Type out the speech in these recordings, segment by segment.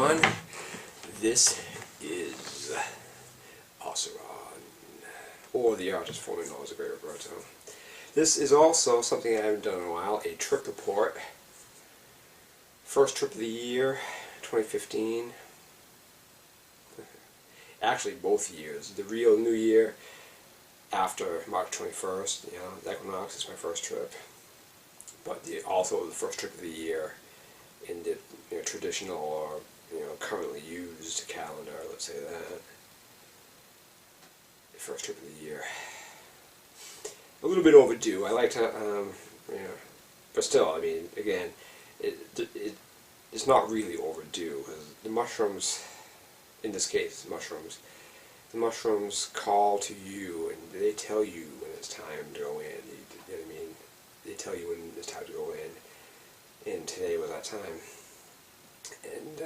everyone. This is Oseron, or the artist formerly known as the Great Roberto. This is also something I haven't done in a while, a trip report. First trip of the year, 2015. Actually, both years. The real New Year after March 21st, the equinox is my first trip. But also the first trip of the year in the traditional or currently used calendar, let's say that. The first trip of the year. A little bit overdue. I like to, but still, I mean, again, it's not really overdue, because the mushrooms, in this case, the mushrooms call to you and they tell you when it's time to go in. You know what I mean? They tell you when it's time to go in, and today was that time. And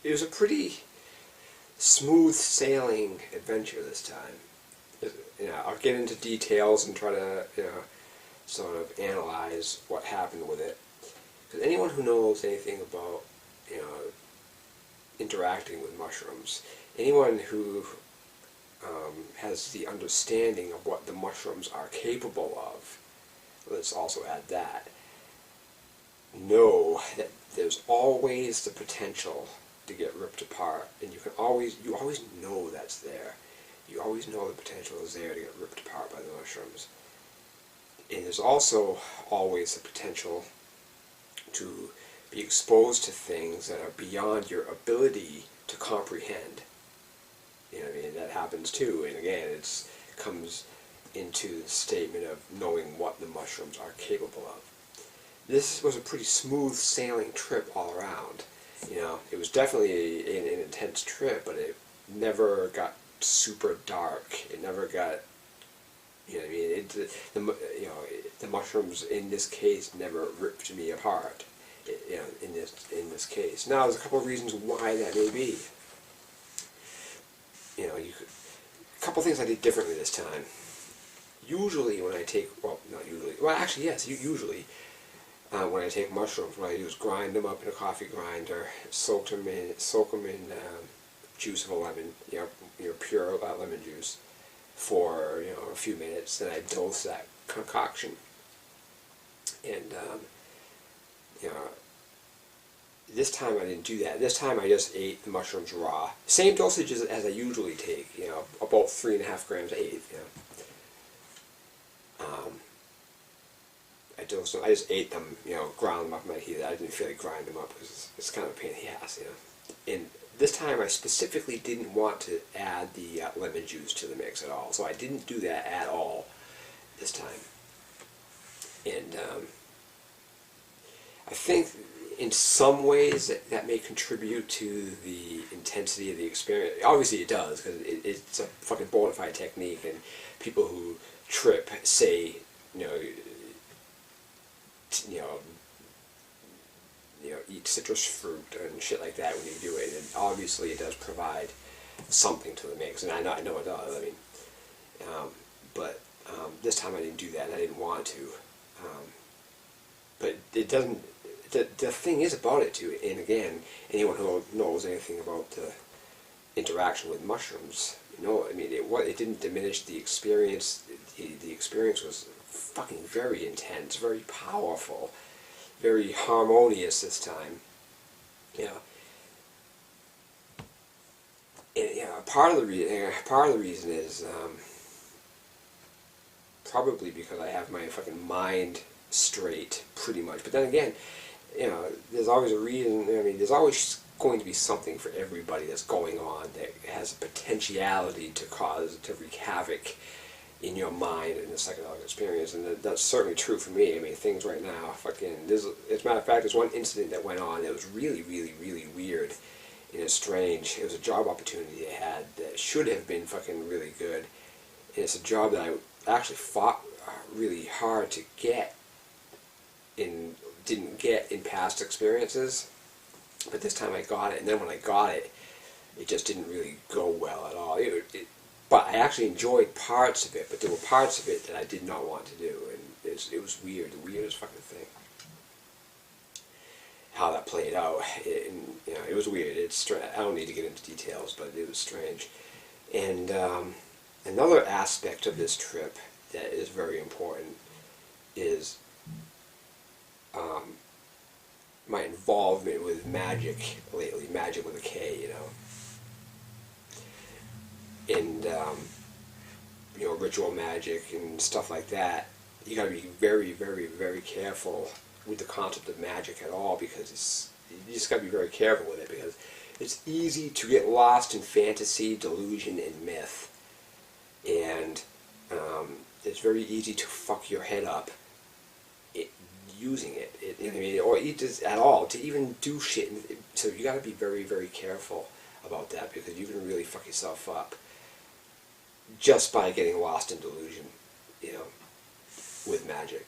it was a pretty smooth sailing adventure this time. I'll get into details and try to sort of analyze what happened with it. Because anyone who knows anything about interacting with mushrooms, anyone who has the understanding of what the mushrooms are capable of, let's also add that, know that there's always the potential to get ripped apart, and you always know that's there. You always know the potential is there to get ripped apart by the mushrooms. And there's also always the potential to be exposed to things that are beyond your ability to comprehend. You know what I mean? That happens too, and again, it comes into the statement of knowing what the mushrooms are capable of. This was a pretty smooth sailing trip all around. It was definitely an intense trip, but it never got super dark. It never got, the mushrooms in this case never ripped me apart. In this case. Now, there's a couple of reasons why that may be. A couple of things I did differently this time. Usually when I take, usually when I take mushrooms, what I do is grind them up in a coffee grinder, soak them in juice of a lemon, pure lemon juice, for a few minutes. Then I dose that concoction, and this time I didn't do that. This time I just ate the mushrooms raw. Same dosage as I usually take, about 3.5 grams a eighth. I just ate them, ground them up in my heat. I didn't feel like grind them up because it's kind of a pain in the ass, And this time I specifically didn't want to add the lemon juice to the mix at all, so I didn't do that at all this time. And I think in some ways that may contribute to the intensity of the experience. Obviously it does, because it's a fucking bona fide technique, and people who trip say, eat citrus fruit and shit like that when you do it, and obviously it does provide something to the mix, and I know it does. I mean, but this time I didn't do that, and I didn't want to. But it doesn't. The thing is about it too, and again, anyone who knows anything about the interaction with mushrooms, it didn't diminish the experience. The experience was fucking very intense, very powerful, very harmonious this time. And part of the reason is probably because I have my fucking mind straight, pretty much. But then again, there's always a reason. There's always going to be something for everybody that's going on that has a potentiality to wreak havoc in your mind and the psychedelic experience, and that's certainly true for me. Things right now, as a matter of fact, there's one incident that went on that was really, really, really weird, and it's strange. It was a job opportunity I had that should have been fucking really good, and it's a job that I actually fought really hard to get, didn't get in past experiences, but this time I got it, and then when I got it, it just didn't really go well at all. But I actually enjoyed parts of it, but there were parts of it that I did not want to do, and it was weird, the weirdest fucking thing. how that played out. It was weird. I don't need to get into details, but it was strange. And another aspect of this trip that is very important is my involvement with magic lately. Magic with a K, and ritual magic and stuff like that. You got to be very, very, very careful with the concept of magic at all, because you just got to be very careful with it, because it's easy to get lost in fantasy, delusion, and myth, and it's very easy to fuck your head up using it. Or just at all, to even do shit. So you got to be very, very careful about that, because you can really fuck yourself up just by getting lost in delusion, with magic.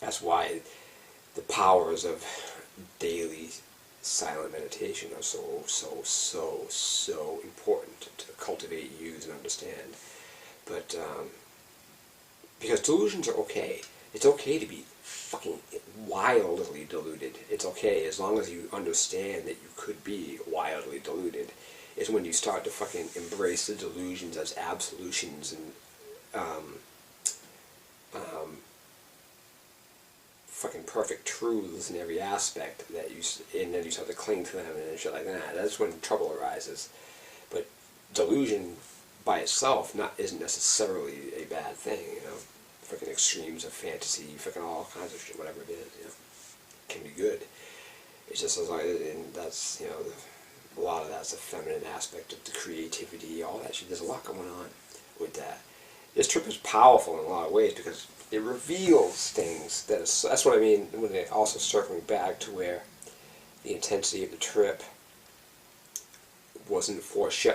That's why the powers of daily silent meditation are so important to cultivate, use, and understand. But because delusions are okay. It's okay to be fucking wildly deluded. It's okay as long as you understand that you could be wildly deluded. It's when you start to fucking embrace the delusions as absolutions and fucking perfect truths in every aspect and then you start to cling to them and shit like that. That's when trouble arises. But delusion by itself isn't necessarily a bad thing, Fucking extremes of fantasy, fucking all kinds of shit, whatever it is, can be good. It's just as long as, and that's, a lot of that's the feminine aspect of the creativity, all that shit. There's a lot going on with that. This trip is powerful in a lot of ways because it reveals things. That's what I mean when it also circling back to where the intensity of the trip wasn't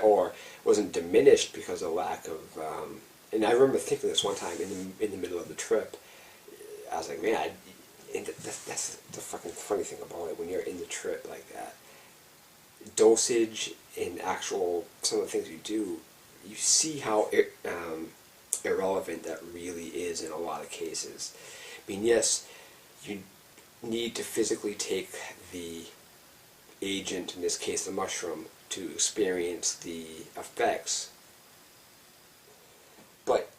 or wasn't diminished because of lack of. And I remember thinking this one time in the middle of the trip. I was like, man, that's the fucking funny thing about it when you're in the trip like that. Dosage and some of the things you do, you see how irrelevant that really is in a lot of cases. I mean, yes, you need to physically take the agent, in this case the mushroom, to experience the effects. But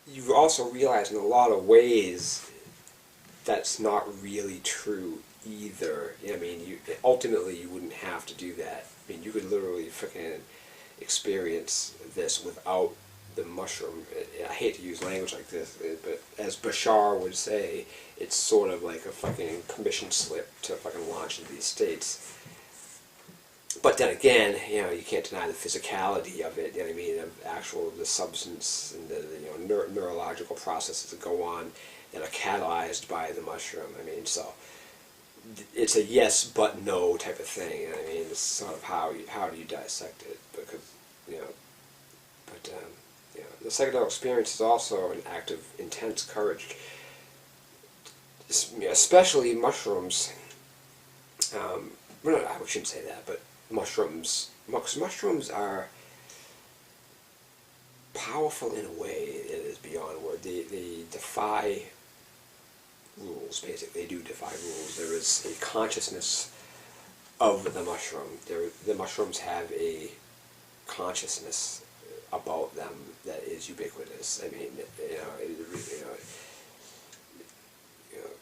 you also realize in a lot of ways that's not really true either. Ultimately you wouldn't have to do that. You could literally fucking experience this without the mushroom. I hate to use language like this, but as Bashar would say, it's sort of like a fucking commission slip to fucking launch into these states. But then again, you can't deny the physicality of it, of the substance and the neurological processes that go on that are catalyzed by the mushroom. So it's a yes but no type of thing. It's sort of how do you dissect it, because the psychedelic experience is also an act of intense courage, especially mushrooms. I shouldn't say that, but mushrooms are powerful in a way that is beyond word. They defy rules, basically. They do defy rules. There is a consciousness of the mushroom. The mushrooms have a consciousness about them that is ubiquitous.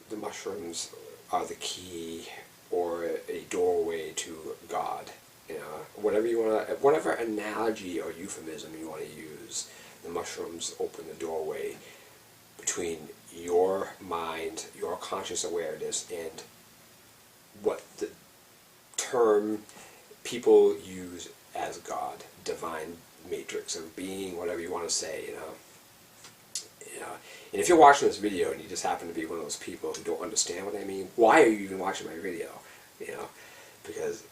The mushrooms are the key or a doorway to God. Whatever analogy or euphemism you want to use, the mushrooms open the doorway between your mind, your conscious awareness, and what the term people use as God, divine matrix of being, whatever you want to say, And if you're watching this video and you just happen to be one of those people who don't understand what I mean, why are you even watching my video? Because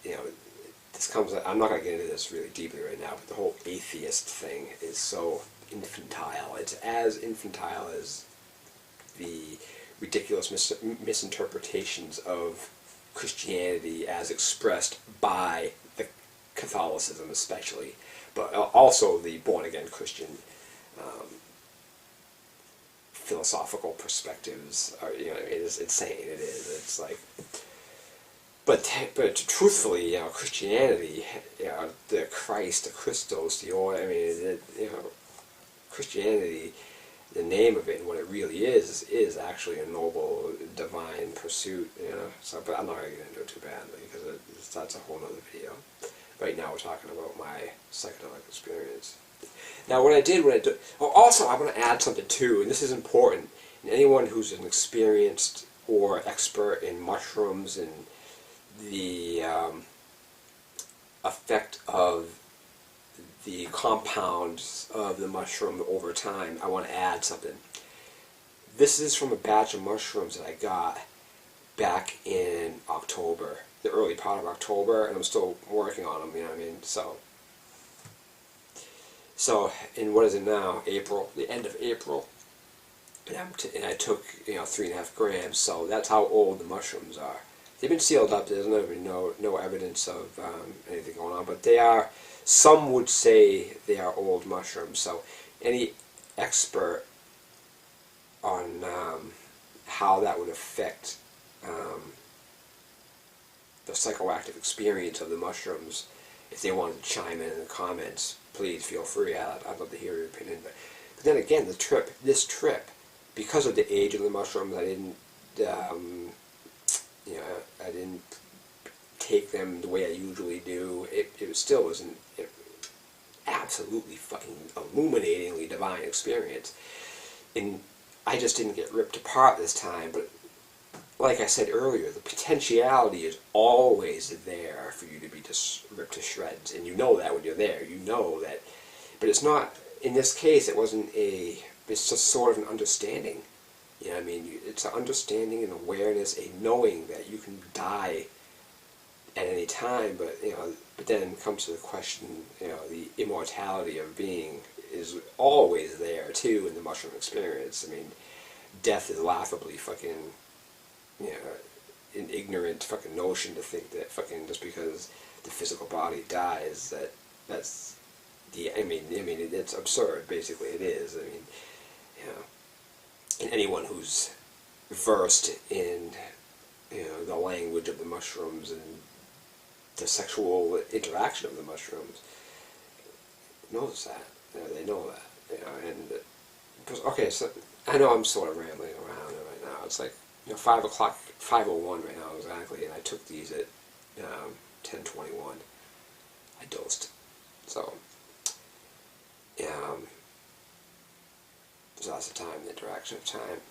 this comes. I'm not going to get into this really deeply right now, but the whole atheist thing is so infantile. It's as infantile as the ridiculous misinterpretations of Christianity as expressed by the Catholicism, especially, but also the born-again Christian philosophical perspectives. It's insane. It is. It's like but truthfully, Christianity, the Christ, the Christos, the oil. I mean, Christianity, the name of it and what it really is actually a noble divine pursuit. So, but I'm not going to get into it too badly because that's a whole other video. Right now, we're talking about my psychedelic experience. Now, what I did, also I want to add something too, and this is important. And anyone who's an experienced or expert in mushrooms and the effect of the compounds of the mushroom over time, I want to add something. This is from a batch of mushrooms that I got back in October, the early part of October, and I'm still working on them, you know what I mean? So in what is it now? April, the end of April, and I took 3.5 grams. So that's how old the mushrooms are. They've been sealed up. There's no evidence of anything going on, but they are. Some would say they are old mushrooms. So any expert on how that would affect the psychoactive experience of the mushrooms, if they wanted to chime in the comments, please feel free. I'd love to hear your opinion. But then again, this trip, because of the age of the mushrooms, I didn't, I didn't take them the way I usually do. It still was an absolutely fucking illuminatingly divine experience, and I just didn't get ripped apart this time. But like I said earlier, the potentiality is always there for you to be just ripped to shreds, and you know that when you're there. You know that, but it's not. In this case, it wasn't a. It's just sort of an understanding. You know what I mean? It's an understanding and awareness, a knowing that you can die at any time. But but then comes to the question. The immortality of being is always there too in the mushroom experience. I mean, death is laughably fucking. An ignorant fucking notion to think that fucking just because the physical body dies that's the. I mean, it's absurd. Basically, it is. I mean, and anyone who's versed in the language of the mushrooms and the sexual interaction of the mushrooms knows that. They know that. Okay, so I know I'm sort of rambling around right now. It's like 5 o'clock, 5:01 right now exactly, and I took these at 10:21. I dosed. So so that's the time, the interaction of time.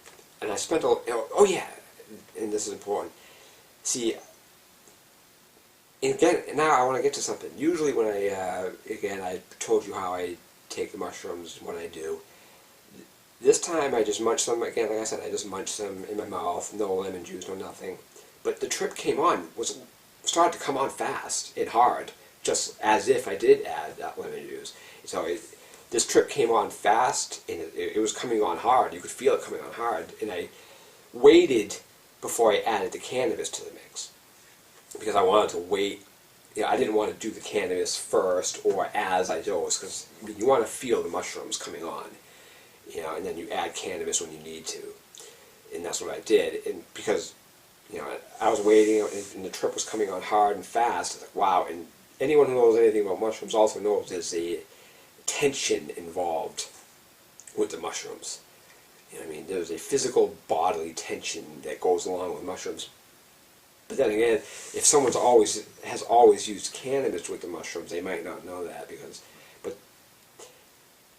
And I spent oh yeah, and this is important. See, again, now I want to get to something. Usually when I told you how I take the mushrooms, what I do. This time I just munched them, again, like I said, I just munched them in my mouth, no lemon juice, no nothing. But the trip came on, started to come on fast and hard, just as if I did add that lemon juice. So this trip came on fast, and it was coming on hard. You could feel it coming on hard. And I waited before I added the cannabis to the mix, because I wanted to wait. I didn't want to do the cannabis first or as I dose, because you want to feel the mushrooms coming on. And then you add cannabis when you need to, and that's what I did. And because, I was waiting, and the trip was coming on hard and fast. Like, wow! And anyone who knows anything about mushrooms also knows there's a tension involved with the mushrooms. I mean, there's a physical bodily tension that goes along with mushrooms. But then again, if someone's has always used cannabis with the mushrooms, they might not know that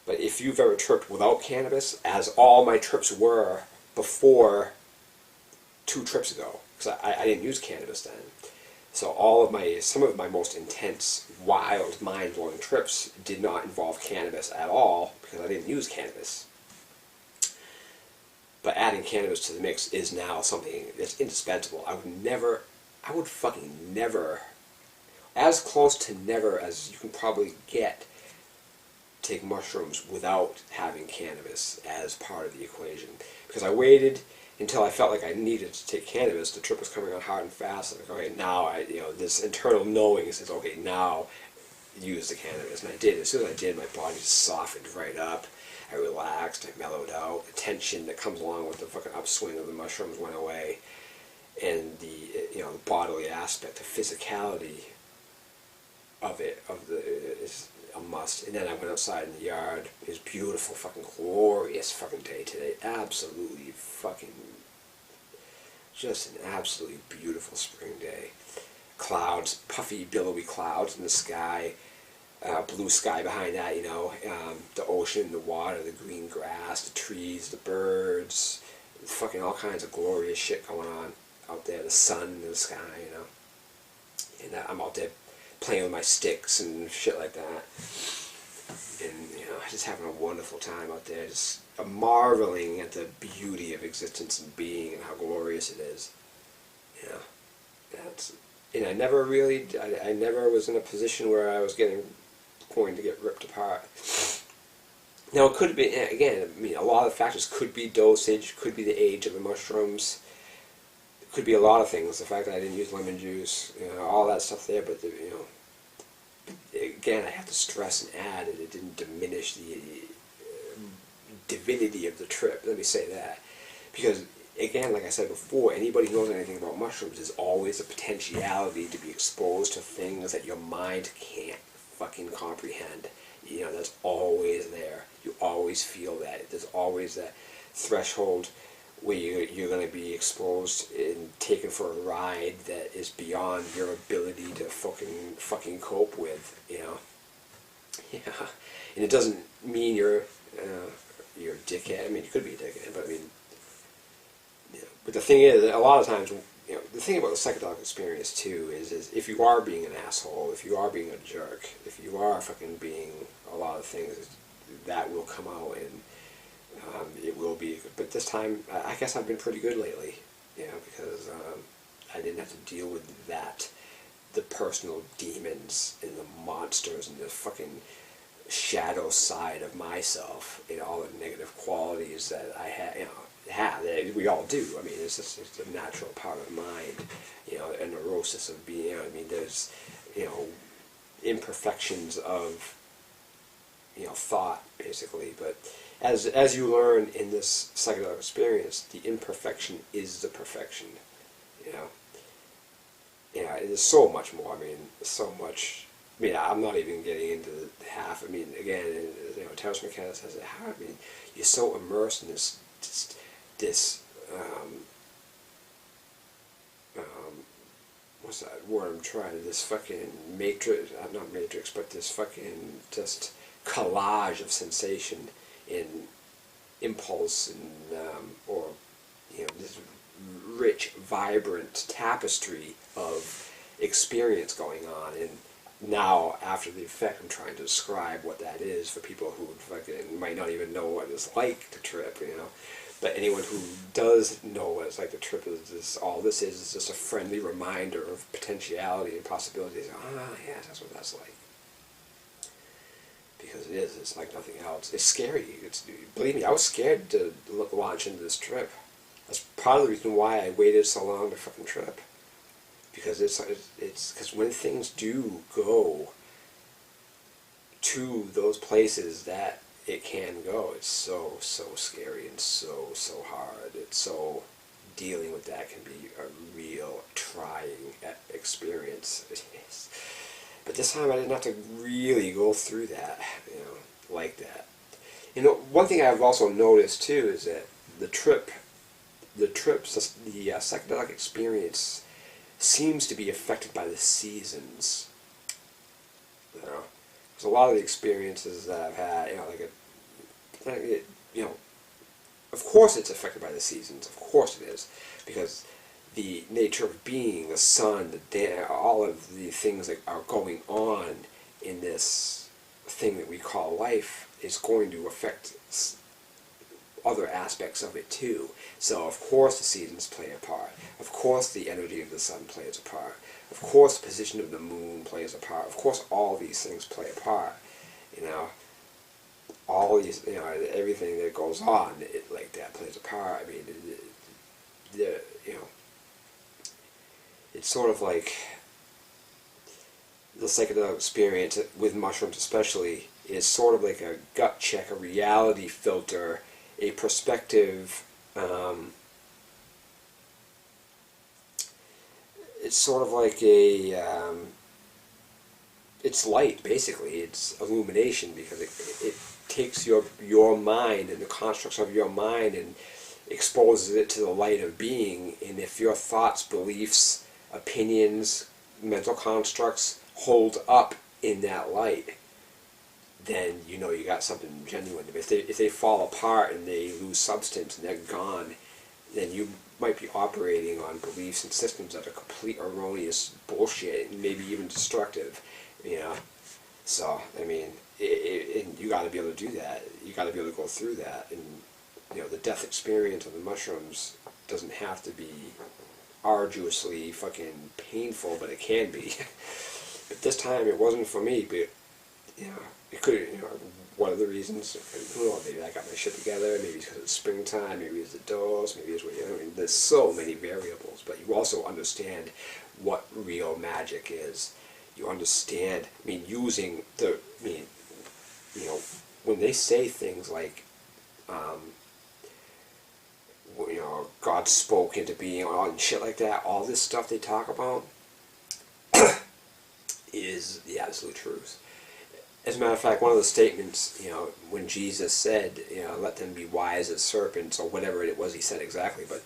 But if you've ever tripped without cannabis, as all my trips were before 2 trips ago, because I didn't use cannabis then, so some of my most intense, wild, mind-blowing trips did not involve cannabis at all, because I didn't use cannabis. But adding cannabis to the mix is now something that's indispensable. I would fucking never, as close to never as you can probably get, take mushrooms without having cannabis as part of the equation. Because I waited until I felt like I needed to take cannabis. The trip was coming on hard and fast. Like, okay, now this internal knowing says, okay, now use the cannabis. And I did. As soon as I did, my body just softened right up. I relaxed. I mellowed out. The tension that comes along with the fucking upswing of the mushrooms went away. and the the bodily aspect, the physicality of it, is a must. And then I went outside in the yard. It was beautiful, fucking glorious fucking day today. Absolutely fucking, just an absolutely beautiful spring day. Clouds, puffy, billowy clouds in the sky. Blue sky behind that, the ocean, the water, the green grass, the trees, the birds, fucking all kinds of glorious shit going on out there. The sun in the sky, and I'm out there playing with my sticks and shit like that, and just having a wonderful time out there, just marveling at the beauty of existence and being and how glorious it is. That's, and I never really, I never was in a position where I was going to get ripped apart. Now it could be, again, I mean, a lot of the factors could be dosage, could be the age of the mushrooms, could be a lot of things. The fact that I didn't use lemon juice, all that stuff there. But again, I have to stress and add that it didn't diminish the divinity of the trip. Let me say that, because again, like I said before, anybody who knows anything about mushrooms, there's always a potentiality to be exposed to things that your mind can't fucking comprehend. That's always there. You always feel that. There's always that threshold where you're going to be exposed and taken for a ride that is beyond your ability to fucking cope with. Yeah, and it doesn't mean you're a dickhead. I mean, you could be a dickhead, but I mean, but the thing is, a lot of times, the thing about the psychedelic experience too is if you are being an asshole, if you are being a jerk, if you are fucking being a lot of things, that will come out, and it will be. But this time, I guess I've been pretty good lately, because I didn't have to deal with that, the personal demons and the monsters and the fucking shadow side of myself, all the negative qualities that I had, that we all do. I mean, it's a natural part of mind, a neurosis of being. I mean, there's, imperfections of, thought, basically. But as you learn in this psychedelic experience, the imperfection is the perfection. There's so much more. I mean, so much. I mean, I'm not even getting into the half. I mean, again, Terence McKenna says it. How? I mean, you're so immersed in this what's that word I'm trying? This fucking matrix, not matrix, but this fucking just collage of sensation and impulse and or this rich, vibrant tapestry of experience going on. And now, after the effect, I'm trying to describe what that is for people who fucking might not even know what it's like to trip, But anyone who does know what it's like to trip is all this is just a friendly reminder of potentiality and possibilities. Yeah, that's what that's like. Because it is. It's like nothing else. It's scary. Believe me, I was scared to launch into this trip. That's part of the reason why I waited so long to fucking trip. Because it's because when things do go to those places that it can go, it's so scary and so hard. It's so, dealing with that can be a real trying experience. But this time I didn't have to really go through that, like that. One thing I've also noticed too is that the psychedelic experience seems to be affected by the seasons. Because a lot of the experiences that I've had, of course it's affected by the seasons. Of course it is, because the nature of being, the sun, all of the things that are going on in this thing that we call life is going to affect other aspects of it too. So of course the seasons play a part. Of course the energy of the sun plays a part. Of course the position of the moon plays a part. Of course all these things play a part. All these, everything that goes on like that plays a part. I mean, it's sort of like the psychedelic experience with mushrooms especially is sort of like a gut check, a reality filter, a perspective it's sort of like a, it's light, basically. It's illumination, because it takes your mind and the constructs of your mind and exposes it to the light of being. And if your thoughts, beliefs, opinions, mental constructs hold up in that light, then you know you got something genuine. If they fall apart and they lose substance and they're gone, then you might be operating on beliefs and systems that are complete erroneous bullshit and maybe even destructive, you know. So I mean, you got to be able to do that. You got to be able to go through that, and you know, the death experience of the mushrooms doesn't have to be arduously fucking painful, but it can be. But this time it wasn't for me. But you know, it could. You know, one of the reasons. Who knows? Maybe I got my shit together. Maybe it's because it's springtime. Maybe it's the dose. Maybe it's what. I mean, there's so many variables. But you also understand what real magic is. You understand. I mean, using the. I mean, you know, when they say things like, you know, God spoke into being and shit like that, all this stuff they talk about is the absolute truth. As a matter of fact, one of the statements, you know, when Jesus said, you know, let them be wise as serpents, or whatever it was he said exactly, but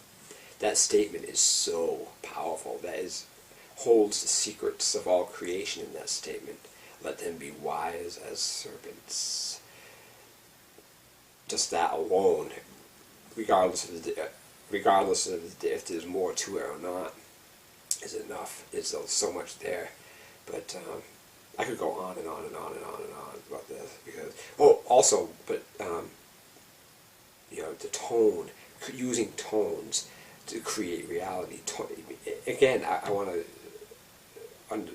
that statement is so powerful. That is, holds the secrets of all creation in that statement. Let them be wise as serpents. Just that alone, regardless of if there's more to it or not, is enough. It's so much there. But I could go on and on and on and on and on about this, because you know, the tone, using tones to create reality. Again, I want to,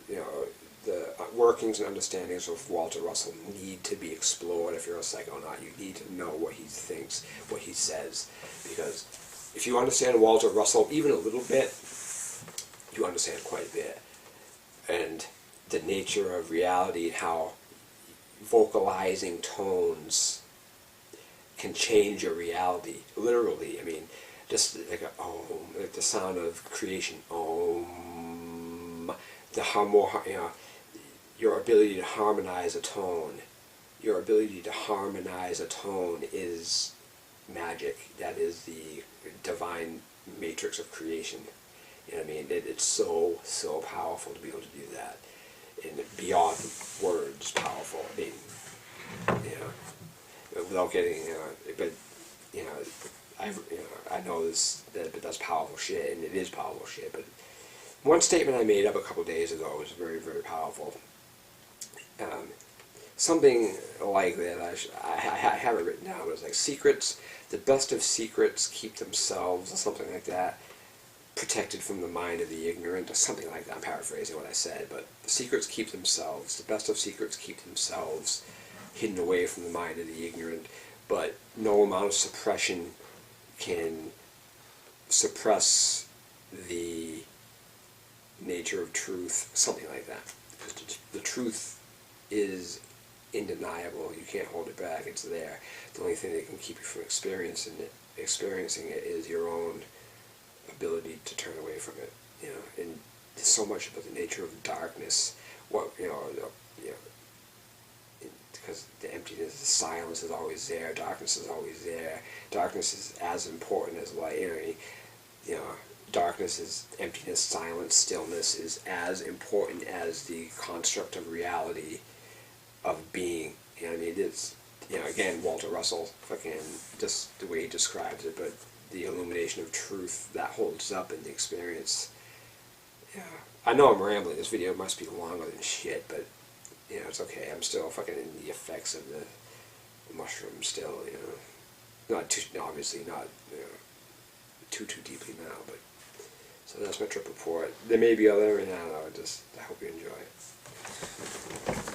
you know, the workings and understandings of Walter Russell need to be explored. If you're a psychonaut, you need to know what he thinks, what he says, because if you understand Walter Russell even a little bit, you understand quite a bit. And the nature of reality and how vocalizing tones can change your reality, literally. I mean, just like a om, like the sound of creation, om, the you know, your ability to harmonize a tone. Your ability to harmonize a tone is magic. That is the divine matrix of creation. You know what I mean? It's so powerful to be able to do that. And beyond words, powerful. I mean, you know, without getting, but, you know, I know that's powerful shit, and it is powerful shit, but one statement I made up a couple days ago was very, very powerful. Something like that, I have it written down, it was like, secrets, the best of secrets keep themselves, or something like that, protected from the mind of the ignorant, or something like that. I'm paraphrasing what I said, but the secrets keep themselves, the best of secrets keep themselves hidden away from the mind of the ignorant, but no amount of suppression can suppress the nature of truth, something like that. Because the truth is undeniable. You can't hold it back. It's there. The only thing that can keep you from experiencing it is your own ability to turn away from it. You know, and there's so much about the nature of darkness. What because the emptiness, the silence is always there. Darkness is always there. Darkness is as important as light. You know, darkness is emptiness, silence, stillness is as important as the construct of reality, of being. You know what I mean? It's, you know, again, Walter Russell, fucking, just the way he describes it, but the illumination of truth that holds up in the experience. Yeah, I know I'm rambling. This video must be longer than shit, but you know, it's okay. I'm still fucking in the effects of the mushroom still. You know, not too, obviously not, you know, too deeply now, but so that's my trip report. There may be other, and I don't know. I hope you enjoy it.